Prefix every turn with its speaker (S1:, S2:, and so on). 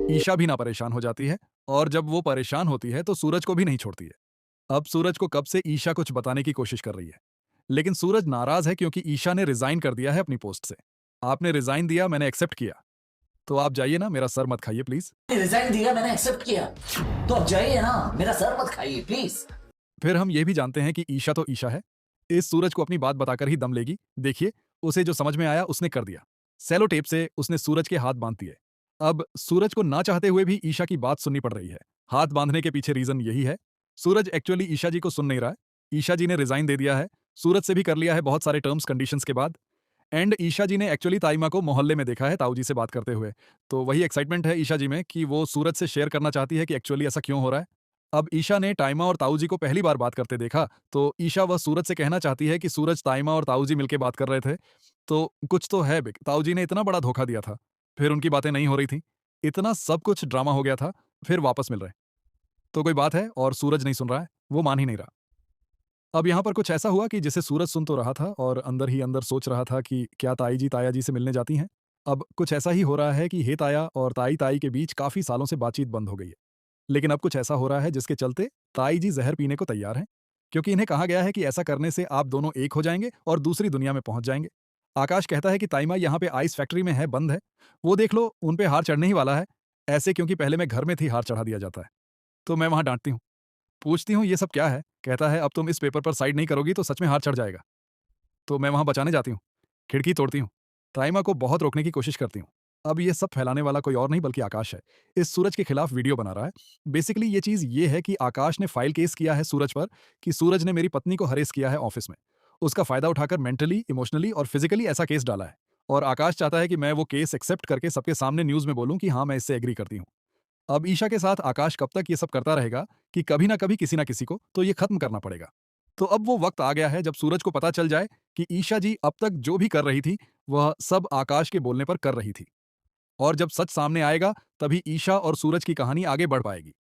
S1: ईशा भी ना परेशान हो जाती है और जब वो परेशान होती है तो सूरज को भी नहीं छोड़ती है। अब सूरज को कब से ईशा कुछ बताने की कोशिश कर रही है, लेकिन सूरज नाराज है क्योंकि ईशा ने रिजाइन कर दिया है अपनी पोस्ट से। आपने रिजाइन दिया, मैंने एक्सेप्ट किया, तो आप जाइए ना, मेरा सर मत खाइए प्लीज।
S2: रिजाइन दिया, मैंने एक्सेप्ट किया, तो अब जाइए ना, मेरा सर मत खाइए प्लीज।
S1: फिर हम ये भी जानते हैं कि ईशा तो ईशा है, इस सूरज को अपनी बात बताकर ही दम लेगी। देखिए, उसे जो समझ में आया उसने कर दिया। सेलो टेप से उसने सूरज के हाथ बांध दिए। अब सूरज को ना चाहते हुए भी ईशा की बात सुननी पड़ रही है। हाथ बांधने के पीछे रीजन यही है। सूरज एक्चुअली ईशा जी को सुन नहीं रहा है। ईशा जी ने रिजाइन दे दिया है, सूरज से भी कर लिया है बहुत सारे टर्म्स कंडीशंस के बाद। एंड ईशा जी ने एक्चुअली ताइमा को मोहल्ले में देखा है ताऊ जी से बात करते हुए। तो वही एक्साइटमेंट है ईशा जी में कि वो सूरज से शेयर करना चाहती है कि एक्चुअली ऐसा क्यों हो रहा है। अब ईशा ने ताइमा और ताऊ जी को पहली बार बात करते देखा, तो ईशा वह सूरज से कहना चाहती है कि सूरज, ताइमा और ताऊ जी मिलके बात कर रहे थे, तो कुछ तो है बिग। ताऊ जी ने इतना बड़ा धोखा दिया था, फिर उनकी बातें नहीं हो रही थी, इतना सब कुछ ड्रामा हो गया था, फिर वापस मिल रहे हैं। तो कोई बात है और सूरज नहीं सुन रहा है, वो मान ही नहीं रहा। अब यहाँ पर कुछ ऐसा हुआ कि जिसे सूरज सुन तो रहा था और अंदर ही अंदर सोच रहा था कि क्या ताई जी ताया जी से मिलने जाती हैं। अब कुछ ऐसा ही हो रहा है कि हे ताया और ताई ताई के बीच काफी सालों से बातचीत बंद हो गई है। लेकिन अब कुछ ऐसा हो रहा है जिसके चलते ताई जी जहर पीने को तैयार हैं, क्योंकि इन्हें कहा गया है कि ऐसा करने से आप दोनों एक हो जाएंगे और दूसरी दुनिया में पहुंच जाएंगे। आकाश कहता है कि ताइमा यहाँ पे आइस फैक्ट्री में है, बंद है, वो देख लो, उन पे हार चढ़ने ही वाला है। ऐसे क्योंकि पहले मैं घर में थी, हार चढ़ा दिया जाता है। तो मैं वहां डांटती हूँ, पूछती हूँ ये सब क्या है। कहता है अब तुम इस पेपर पर साइड नहीं करोगी तो सच में हाथ चढ़ जाएगा। तो मैं वहां बचाने जाती हूँ, खिड़की तोड़ती हूँ, ताइमा को बहुत रोकने की कोशिश करती हूँ। अब ये सब फैलाने वाला कोई और नहीं बल्कि आकाश है। इस सूरज के खिलाफ वीडियो बना रहा है। बेसिकली ये चीज ये है कि आकाश ने फाइल केस किया है सूरज पर कि सूरज ने मेरी पत्नी को हरेस किया है ऑफिस में। उसका फायदा उठाकर मेंटली, इमोशनली और फिजिकली ऐसा केस डाला है। और आकाश चाहता है कि मैं वो केस एक्सेप्ट करके सबके सामने न्यूज में बोलूं कि हाँ, मैं इससे एग्री करती हूँ। अब ईशा के साथ आकाश कब तक ये सब करता रहेगा कि कभी ना कभी किसी ना किसी को तो ये खत्म करना पड़ेगा। तो अब वो वक्त आ गया है जब सूरज को पता चल जाए कि ईशा जी अब तक जो भी कर रही थी, वह सब आकाश के बोलने पर कर रही थी। और जब सच सामने आएगा, तभी ईशा और सूरज की कहानी आगे बढ़ पाएगी।